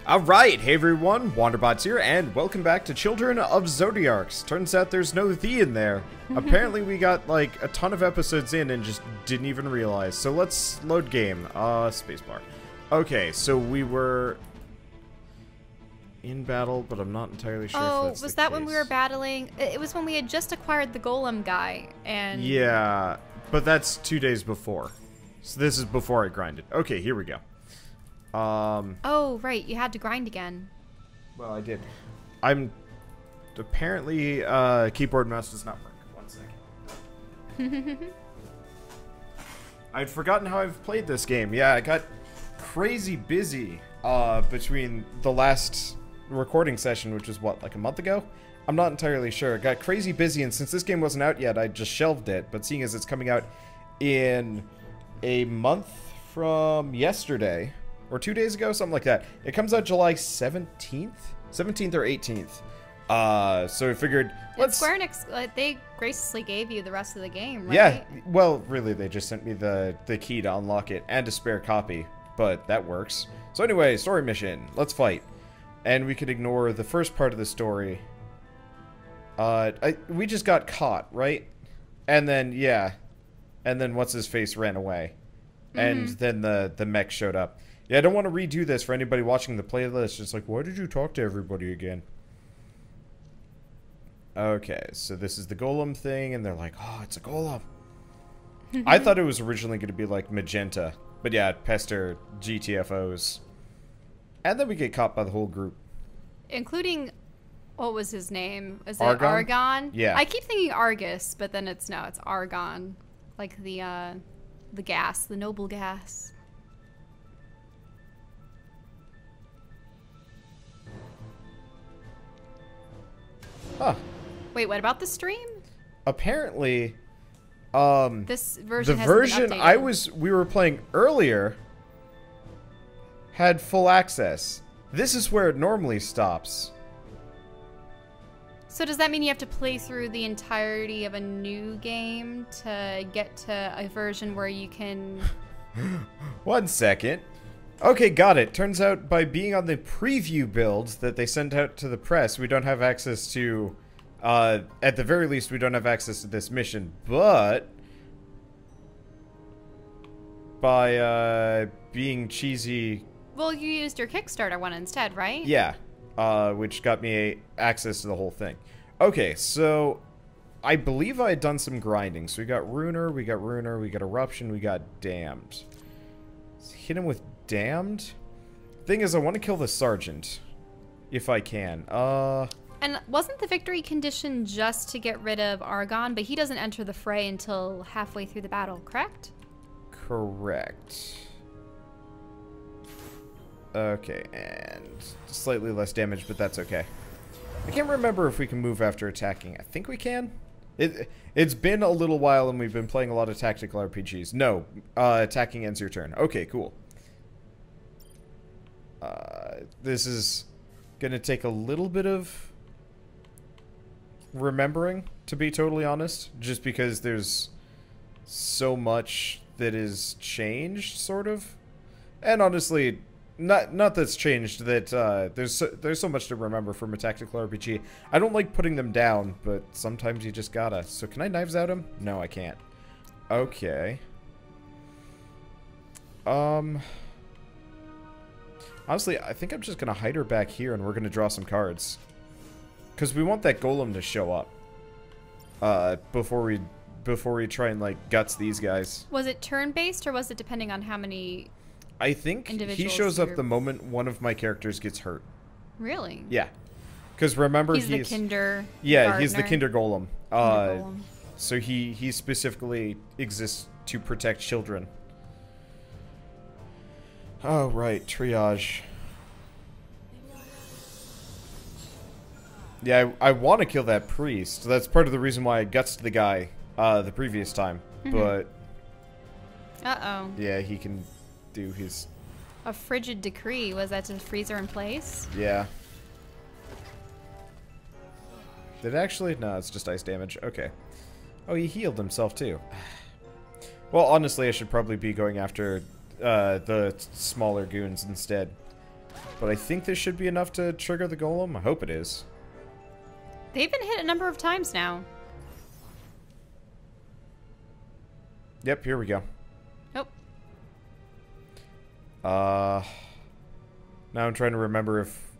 Alright, hey everyone, Wanderbots here, and welcome back to Children of Zodiarcs. Turns out there's no thie in there. Apparently we got, like, a ton of episodes in and just didn't even realize. So let's load game. Spacebar. Okay, so we were in battle, but I'm not entirely sure if that's was the that case. when we were battling? It was when we had just acquired the Golem guy, and... Yeah, but that's 2 days before. So this is before I grinded. Okay, here we go. Oh, right, you had to grind again. Well, I did. I'm... Apparently, keyboard mouse does not work. 1 second. I'd forgotten how I've played this game. Yeah, I got crazy busy, between the last recording session, which was, what, like a month ago? I'm not entirely sure. I got crazy busy, and since this game wasn't out yet, I just shelved it. But seeing as it's coming out in a month from yesterday... or 2 days ago, something like that. It comes out July 17th? 17th or 18th. So I figured, let's... Square Enix, they graciously gave you the rest of the game, right? Yeah, well, really, they just sent me the key to unlock it and a spare copy, but that works. So anyway, story mission. Let's fight. And we could ignore the first part of the story. We just got caught, right? And then, yeah. And then what's-his-face ran away. And then the mech showed up. Yeah, I don't want to redo this for anybody watching the playlist. Just like, why did you talk to everybody again? Okay, so this is the Golem thing, and they're like, oh, it's a Golem. I thought it was originally going to be like Magenta. But yeah, pester GTFOs. And then we get caught by the whole group. Including, what was his name? Is it Argon? Argon? Yeah. I keep thinking Argus, but then it's Argon. Like the gas, the noble gas. Huh. Wait, what about the stream? Apparently, this version the hasn't version been we were playing earlier had full access. This is where it normally stops. So does that mean you have to play through the entirety of a new game to get to a version where you can... 1 second. Okay, got it. Turns out by being on the preview build that they sent out to the press, we don't have access to, at the very least, we don't have access to this mission. But by being cheesy... Well, you used your Kickstarter one instead, right? Yeah, which got me access to the whole thing. Okay, so I believe I had done some grinding. So we got Runer, we got Eruption, we got Damned. Let's hit him with Damned. Thing is, I want to kill the Sergeant. If I can. And wasn't the victory condition just to get rid of Argon? But he doesn't enter the fray until halfway through the battle, correct? Correct. Okay, and slightly less damage, but that's okay. I can't remember if we can move after attacking. I think we can. It's been a little while and we've been playing a lot of tactical RPGs. No, attacking ends your turn. Okay, cool. This is gonna take a little bit of remembering, to be totally honest, just because there's so much that is changed, sort of. And honestly, not that's changed, that there's so much to remember from a tactical RPG. I don't like putting them down, but sometimes you just gotta. So can I knives out him? No, I can't. Okay. Honestly, I think I'm just gonna hide her back here, and we're gonna draw some cards, because we want that Golem to show up before we try and like guts these guys. Was it turn-based, or was it depending on how many? I think he shows up the moment one of my characters gets hurt. Really? Yeah, because remember he's the Kinder. Yeah, gardener. he's the Kinder Golem. Kinder Golem. So he specifically exists to protect children. Oh, right. Triage. Yeah, I want to kill that priest. That's part of the reason why I gutsed the guy the previous time. But... Uh-oh. Yeah, he can do his... A frigid decree. Was that to freeze her in place? Yeah. Did it actually? No, it's just ice damage. Okay. Oh, he healed himself, too. Well, honestly, I should probably be going after... the smaller goons instead. But I think this should be enough to trigger the golem. I hope it is. They've been hit a number of times now. Yep, here we go. Nope. Now I'm trying to remember if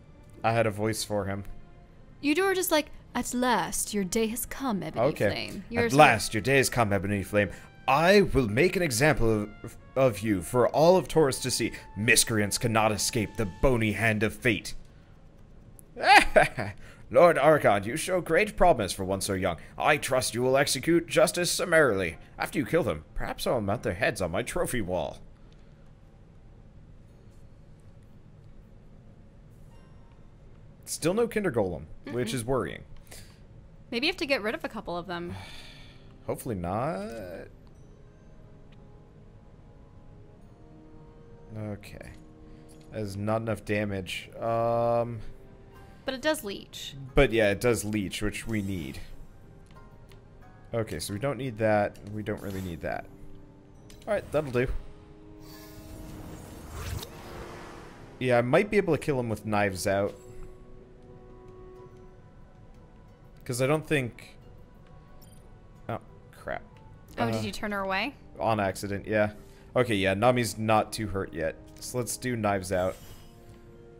I had a voice for him. You were just like, at last, your day has come, Ebony Flame. At last, your day has come, Ebony Flame. I will make an example of you for all of Taurus to see. Miscreants cannot escape the bony hand of fate. Lord Archon, you show great promise for one so young. I trust you will execute justice summarily. After you kill them, perhaps I'll mount their heads on my trophy wall. Still no Kinder Golem, which is worrying. Maybe you have to get rid of a couple of them. Hopefully not. Okay. That is not enough damage. But it does leech. But yeah, it does leech, which we need. Okay, so we don't need that. We don't really need that. Alright, that'll do. Yeah, I might be able to kill him with knives out. Because I don't think... Oh, crap. Oh, did you turn her away? On accident, yeah. Okay, yeah, Nami's not too hurt yet. So let's do knives out.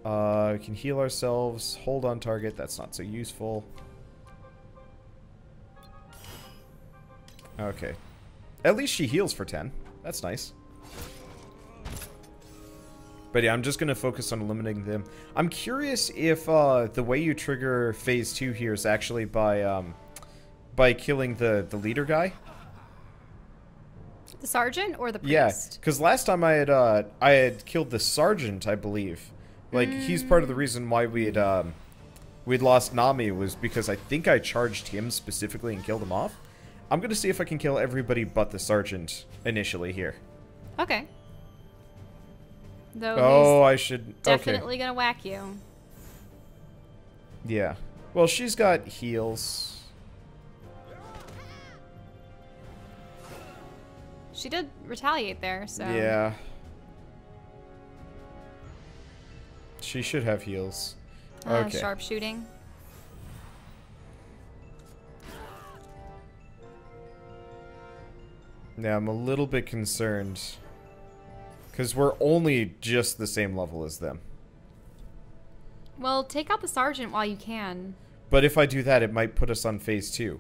We can heal ourselves. Hold on target. That's not so useful. Okay. At least she heals for 10. That's nice. But yeah, I'm just going to focus on eliminating them. I'm curious if the way you trigger phase 2 here is actually by killing the leader guy. The sergeant or the priest? Yeah, because last time I had killed the sergeant, I believe. Like, he's part of the reason why we'd lost Nami was because I think I charged him specifically and killed him off. I'm going to see if I can kill everybody but the sergeant initially here. Okay. Though I should... definitely gonna whack you. Yeah. Well, she's got heals. She did retaliate there, so... Yeah. She should have heals. Okay. Sharpshooting. Yeah, I'm a little bit concerned. Because we're only just the same level as them. Well, take out the sergeant while you can. But if I do that, it might put us on phase 2.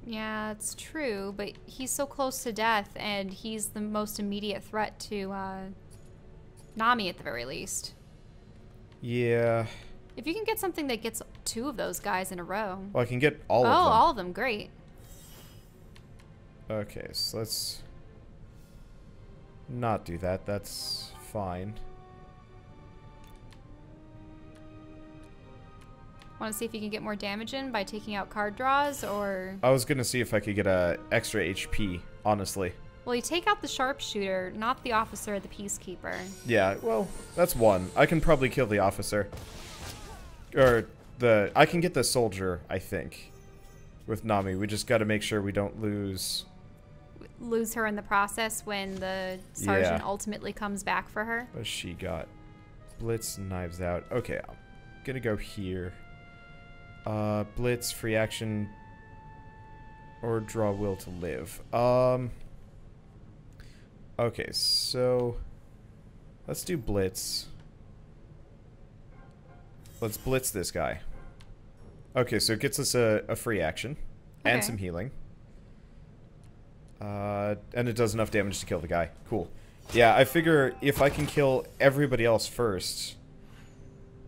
Yeah, it's true, but he's so close to death, and he's the most immediate threat to Nami at the very least. Yeah. If you can get something that gets 2 of those guys in a row. Well, I can get all of them. Oh, all of them, great. Okay, so let's not do that. That's fine. Want to see if you can get more damage in by taking out card draws, or... I was going to see if I could get a extra HP, honestly. Well, you take out the sharpshooter, not the officer or the peacekeeper. Yeah, well, that's one. I can probably kill the officer. Or I can get the soldier, I think, with Nami. We just got to make sure we don't lose her in the process when the sergeant ultimately comes back for her. But she got blitz, knives out. Okay, I'm gonna go here. Blitz, free action, or draw will to live. Okay, so let's do blitz. Let's blitz this guy. Okay, so it gets us a free action and some healing. And it does enough damage to kill the guy. Cool. Yeah, I figure if I can kill everybody else first,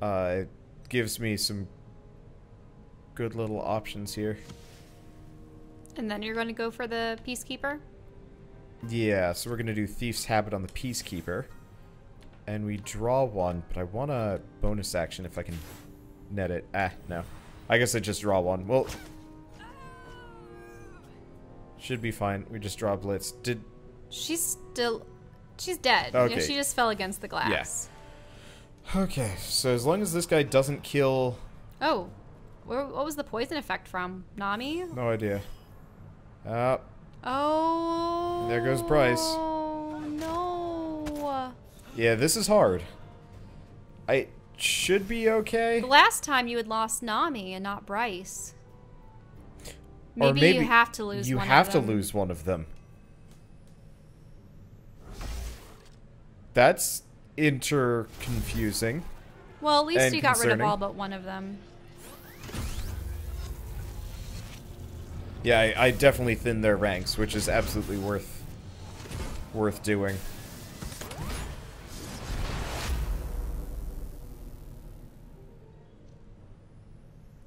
it gives me some good little options here. And then you're going to go for the peacekeeper? Yeah, so we're going to do Thief's Habit on the peacekeeper. And we draw one, but I want a bonus action if I can net it. No. I guess I just draw one. Well... should be fine. We just draw blitz. She's dead. Okay. You know, she just fell against the glass. Yeah. Okay, so as long as this guy doesn't kill... Oh. What was the poison effect from? Nami? No idea. Oh. There goes Bryce. Oh, no. Yeah, this is hard. I should be okay. The last time you had lost Nami and not Bryce. Or Maybe you have to lose one of them. You have to lose one of them. That's confusing. Well, at least and you got rid of concerning. all but one of them. Yeah, I definitely thinned their ranks, which is absolutely worth doing.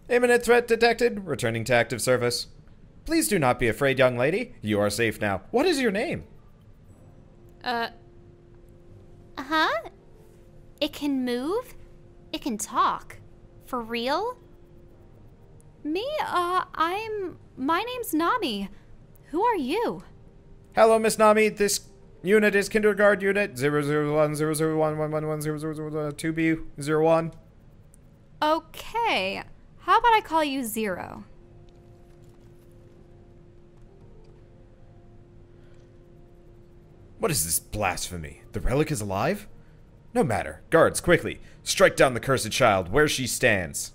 Imminent threat detected. Returning to active service. Please do not be afraid, young lady. You are safe now. What is your name? Huh? It can move? It can talk? For real? Me? My name's Nami. Who are you? Hello, Miss Nami. This unit is Kindergarten Unit 001-001-11002B01. Okay. How about I call you Zero? What is this blasphemy? The relic is alive? No matter. Guards, quickly. Strike down the cursed child where she stands.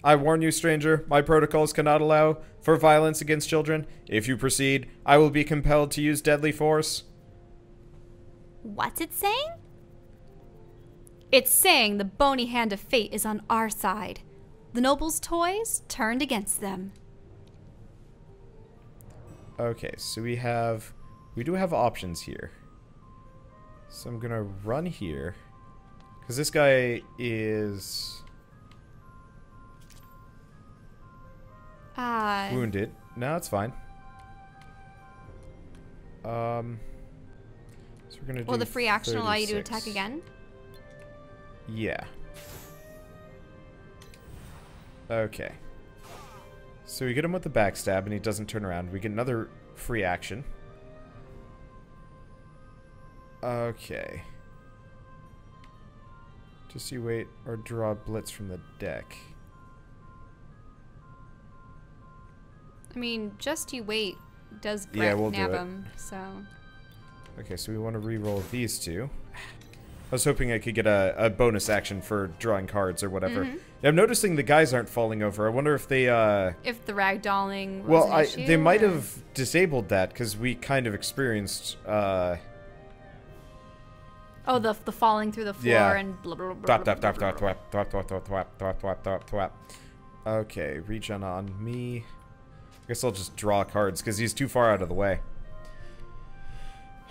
I warn you, stranger, my protocols cannot allow for violence against children. If you proceed, I will be compelled to use deadly force. What's it saying? It's saying the bony hand of fate is on our side. The nobles' toys turned against them. Okay, so we do have options here. So I'm gonna run here. Because this guy is wounded. No, it's fine. So we're gonna do Will the free action allow you to 36. attack again? Yeah. Okay. So we get him with the backstab and he doesn't turn around. We get another free action. Okay. Just you wait or draw a blitz from the deck. I mean, just you wait does Yeah, we'll do nab it. him, so... Okay, so we want to re-roll these two. I was hoping I could get a bonus action for drawing cards or whatever. Yeah, I'm noticing the guys aren't falling over. I wonder if they, If the ragdolling was well, an issue, they might or- have disabled that because we kind of experienced, Oh, the falling through the floor Yeah. and blah, blah, blah, Twap, blah, twap, blah, twap, blah, twap, blah. twap, twap, twap, twap, twap, twap, twap, twap. Okay, regen on me. I guess I'll just draw cards because he's too far out of the way.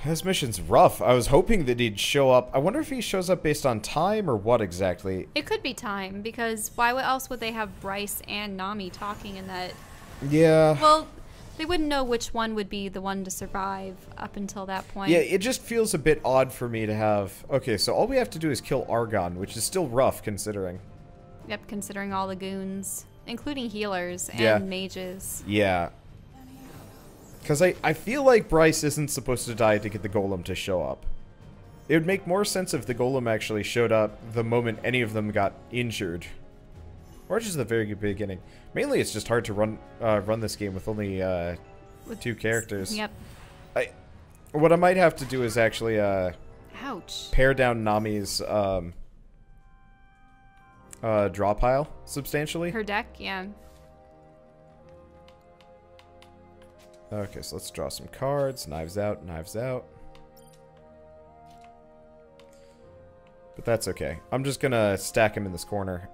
This mission's rough. I was hoping that he'd show up. I wonder if he shows up based on time or what exactly. It could be time, because why else would they have Bryce and Nami talking in that... Yeah. Well, they wouldn't know which one would be the one to survive up until that point. Yeah, it just feels a bit odd for me to have... Okay, so all we have to do is kill Argon, which is still rough considering. Yep, considering all the goons, including healers and Yeah. mages. Yeah. Because I feel like Bryce isn't supposed to die to get the Golem to show up. It would make more sense if the Golem actually showed up the moment any of them got injured. Or just the very beginning. Mainly it's just hard to run this game with only With 2 characters. Yep. What I might have to do is actually Ouch. pare down Nami's draw pile substantially. Her deck, yeah. Okay, so let's draw some cards. Knives out, knives out. But that's okay. I'm just gonna stack him in this corner.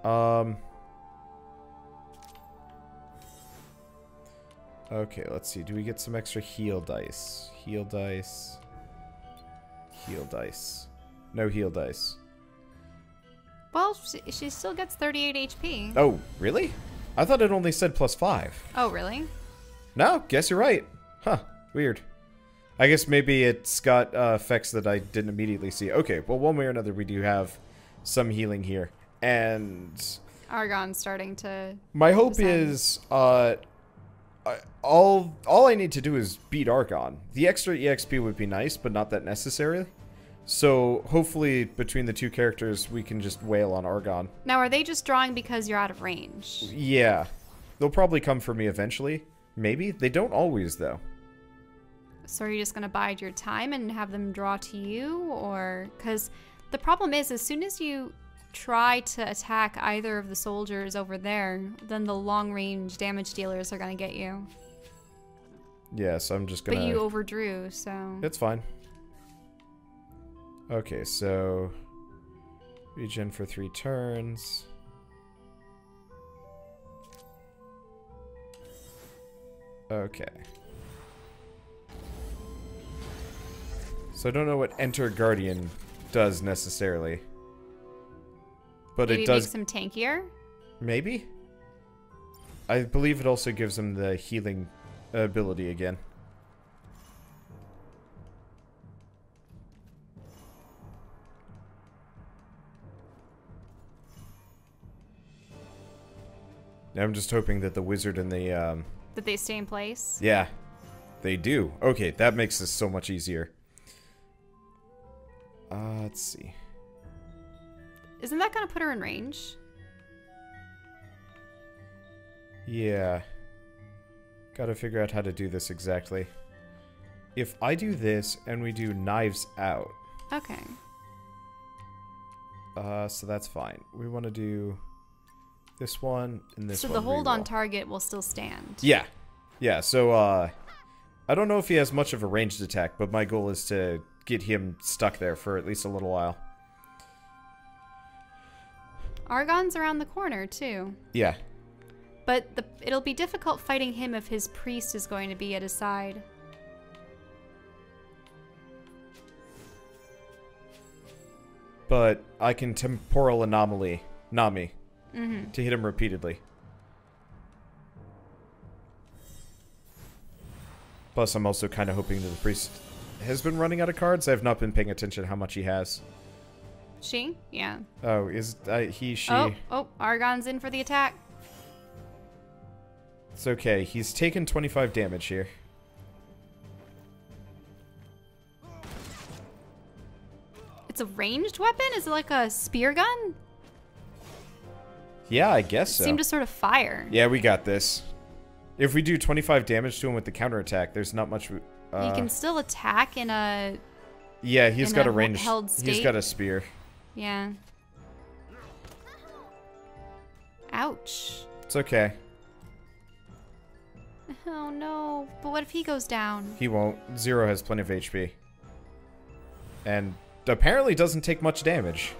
Okay, let's see. Do we get some extra heal dice? Heal dice. Heal dice. No heal dice. Well, she still gets 38 HP. Oh, really? I thought it only said +5. Oh, really? No, guess you're right. Huh, weird. I guess maybe it's got effects that I didn't immediately see. Okay, well, one way or another, we do have some healing here. And Argon's starting to... my hope descend. is all I need to do is beat Argon. The extra EXP would be nice, but not that necessary. So hopefully between the 2 characters, we can just wail on Argon. Now, are they just drawing because you're out of range? Yeah. They'll probably come for me eventually. Maybe. They don't always, though. So are you just going to bide your time and have them draw to you? Or... Because the problem is, as soon as you try to attack either of the soldiers over there, then the long-range damage dealers are going to get you. Yeah, so I'm just gonna... But you overdrew, so... It's fine. Okay, so... Regen for 3 turns. Okay. So I don't know what Enter Guardian does necessarily. But Maybe it does... makes him tankier? Maybe? I believe it also gives him the healing ability again. I'm just hoping that the wizard and the... That they stay in place? Yeah, they do. Okay, that makes this so much easier. Let's see. Isn't that going to put her in range? Yeah. Gotta figure out how to do this exactly. If I do this and we do knives out... Okay. So that's fine. We want to do this one and this one. So the hold on target will still stand. Yeah. Yeah, so I don't know if he has much of a ranged attack, but my goal is to get him stuck there for at least a little while. Argon's around the corner, too. Yeah. But it'll be difficult fighting him if his priest is going to be at his side. But I can temporal anomaly Nami to hit him repeatedly. Plus, I'm also kind of hoping that the priest has been running out of cards. I've not been paying attention to how much he has. She? Yeah. Oh, is he, she? Oh, Argon's in for the attack. It's okay. He's taken 25 damage here. It's a ranged weapon? Is it like a spear gun? Yeah, I guess so. It seemed to sort of fire. Yeah, we got this. If we do 25 damage to him with the counterattack, there's not much... He can still attack in a... Yeah, he's got a range. Held state. He's got a spear. Yeah. Ouch. It's okay. Oh no. But what if he goes down? He won't. Zero has plenty of HP. And apparently doesn't take much damage.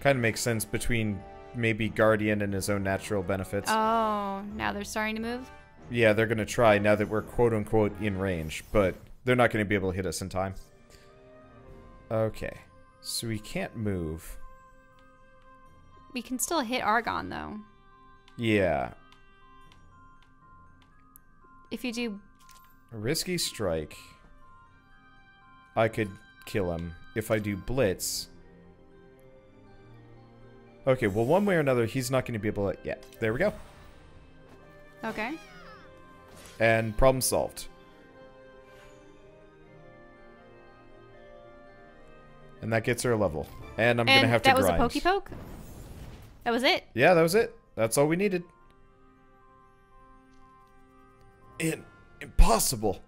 Kind of makes sense between maybe Guardian and his own natural benefits. Oh, now they're starting to move? Yeah, they're going to try now that we're quote-unquote in range, but they're not going to be able to hit us in time. Okay, so we can't move. We can still hit Argon, though. Yeah. If you do... A risky strike. I could kill him. If I do Blitz... Okay, well, one way or another, he's not going to be able to... Yeah, there we go. Okay. And problem solved. And that gets her a level. And I'm going to have to grind. And that was a pokey-poke? That was it? Yeah, that was it. That's all we needed. Impossible.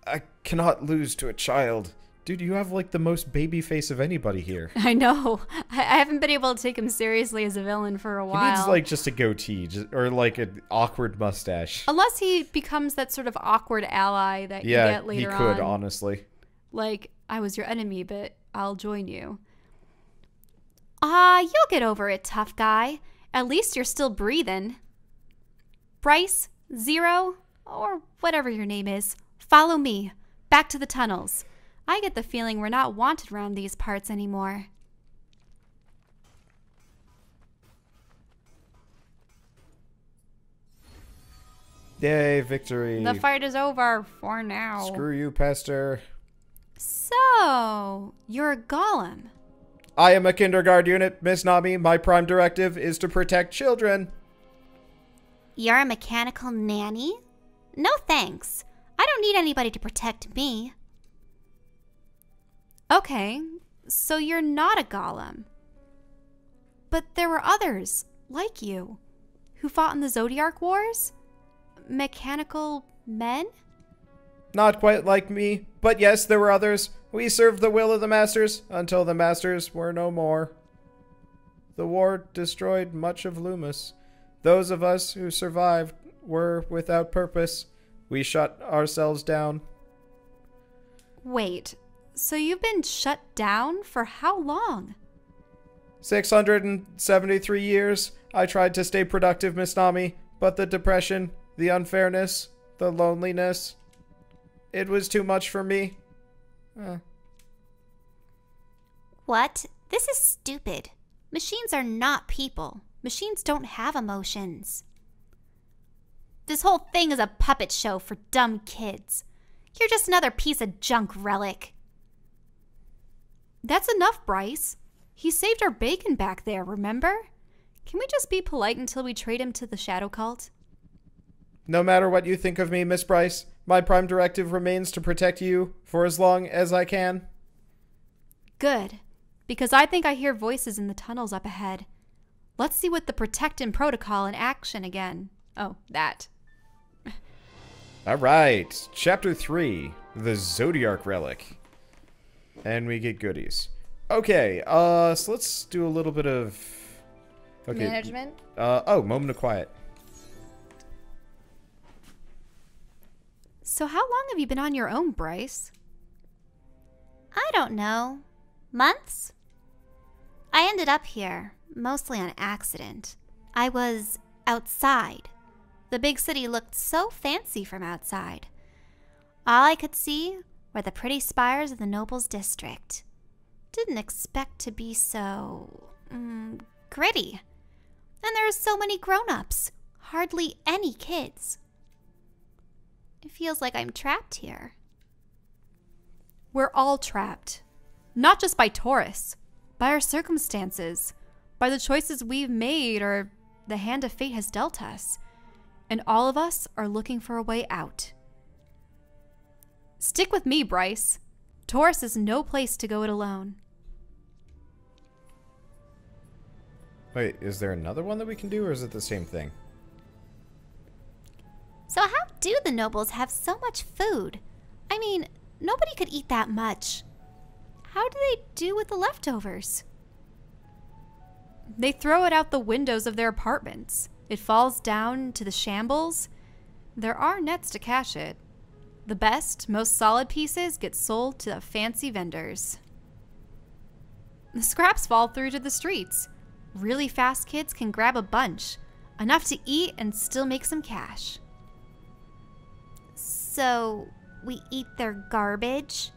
I cannot lose to a child. Dude, you have like the most baby face of anybody here. I know. I haven't been able to take him seriously as a villain for a while. He needs like just a goatee or like an awkward mustache. Unless he becomes that sort of awkward ally that you get later on. Yeah, he could, honestly. Like, I was your enemy, but I'll join you. You'll get over it, tough guy. At least you're still breathing. Bryce, Zero, or whatever your name is, follow me. Back to the tunnels. I get the feeling we're not wanted around these parts anymore. Yay, victory. The fight is over for now. Screw you, Pester. So, you're a golem. I am a kindergarten unit, Miss Nami. My prime directive is to protect children. You're a mechanical nanny? No thanks. I don't need anybody to protect me. Okay, so you're not a golem. But there were others, like you, who fought in the Zodiarc Wars? Mechanical men? Not quite like me, but yes, there were others. We served the will of the masters until the masters were no more. The war destroyed much of Loomis. Those of us who survived were without purpose. We shut ourselves down. Wait, so you've been shut down for how long? 673 years. I tried to stay productive, Miss Nami, but the depression, the unfairness, the loneliness, it was too much for me. What? This is stupid. Machines are not people. Machines don't have emotions. This whole thing is a puppet show for dumb kids. You're just another piece of junk, Relic. That's enough, Bryce. He saved our bacon back there, remember? Can we just be polite until we trade him to the Shadow Cult? No matter what you think of me, Miss Bryce, my prime directive remains to protect you for as long as I can. Good, because I think I hear voices in the tunnels up ahead. Let's see what the Protectin' Protocol in action again. Oh, that. Alright, Chapter 3, the Zodiarc Relic. And we get goodies. Okay, so let's do a little bit of... Okay. Management? Moment of quiet. So how long have you been on your own, Bryce? I don't know. Months? I ended up here, mostly on accident. I was outside. The big city looked so fancy from outside. All I could see were the pretty spires of the Nobles District. Didn't expect to be so... gritty. And there are so many grown-ups. Hardly any kids. It feels like I'm trapped here. We're all trapped. Not just by Taurus, by our circumstances, by the choices we've made or the hand of fate has dealt us. And all of us are looking for a way out. Stick with me, Bryce. Taurus is no place to go it alone. Wait, is there another one that we can do, or is it the same thing? So how do the nobles have so much food? I mean, nobody could eat that much. How do they do with the leftovers? They throw it out the windows of their apartments. It falls down to the shambles. There are nets to cache it. The best, most solid pieces get sold to the fancy vendors. The scraps fall through to the streets. Really fast kids can grab a bunch, enough to eat and still make some cash. So, we eat their garbage?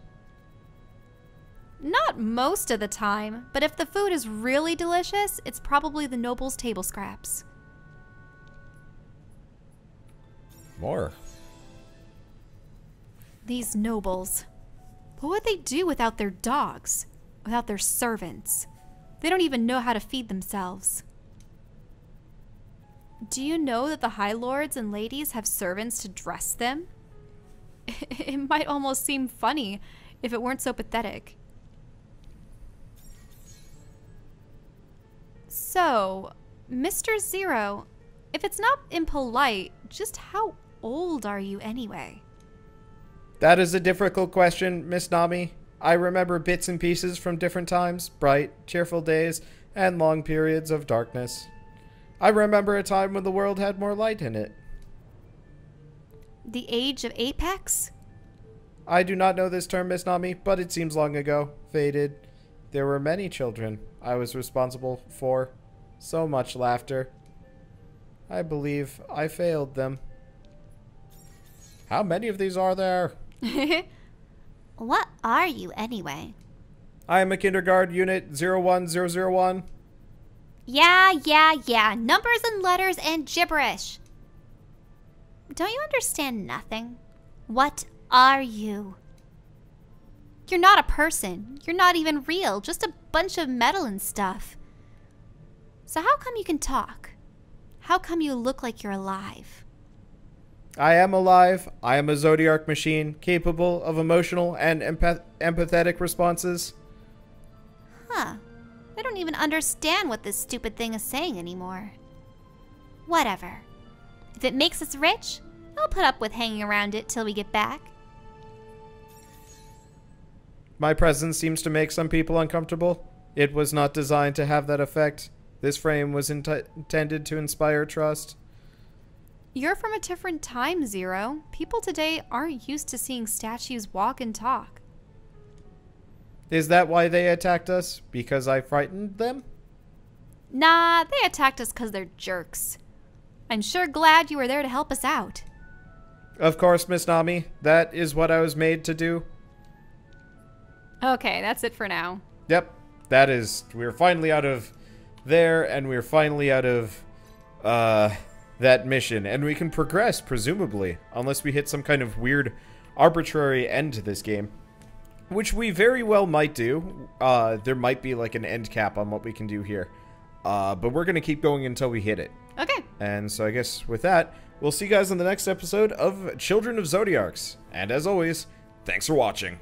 Not most of the time, but if the food is really delicious, it's probably the nobles' table scraps. More. These nobles. What would they do without their dogs? Without their servants? They don't even know how to feed themselves. Do you know that the High Lords and ladies have servants to dress them? It might almost seem funny if it weren't so pathetic. So, Mr. Zero, if it's not impolite, just how old are you anyway? That is a difficult question, Miss Nami. I remember bits and pieces from different times, bright, cheerful days, and long periods of darkness. I remember a time when the world had more light in it. The age of Apex? I do not know this term, Miss Nami, but it seems long ago, faded. There were many children I was responsible for. So much laughter. I believe I failed them. How many of these are there? What are you anyway? I am a kindergarten unit 01001. Yeah. Numbers and letters and gibberish. Don't you understand nothing? What are you? You're not a person. You're not even real. Just a bunch of metal and stuff. So how come you can talk? How come you look like you're alive? I am alive. I am a Zodiarc machine capable of emotional and empathetic responses. Huh. I don't even understand what this stupid thing is saying anymore. Whatever. If it makes us rich, I'll put up with hanging around it till we get back. My presence seems to make some people uncomfortable. It was not designed to have that effect. This frame was intended to inspire trust. You're from a different time, Zero. People today aren't used to seeing statues walk and talk. Is that why they attacked us? Because I frightened them? Nah, they attacked us because they're jerks. I'm sure glad you were there to help us out. Of course, Miss Nami. That is what I was made to do. Okay, that's it for now. Yep. That is... We're finally out of there, and we're finally out of that mission. And we can progress, presumably. Unless we hit some kind of weird, arbitrary end to this game. Which we very well might do. There might be like an end cap on what we can do here. But we're going to keep going until we hit it. Okay. And so I guess with that, we'll see you guys on the next episode of Children of Zodiarcs. And as always, thanks for watching.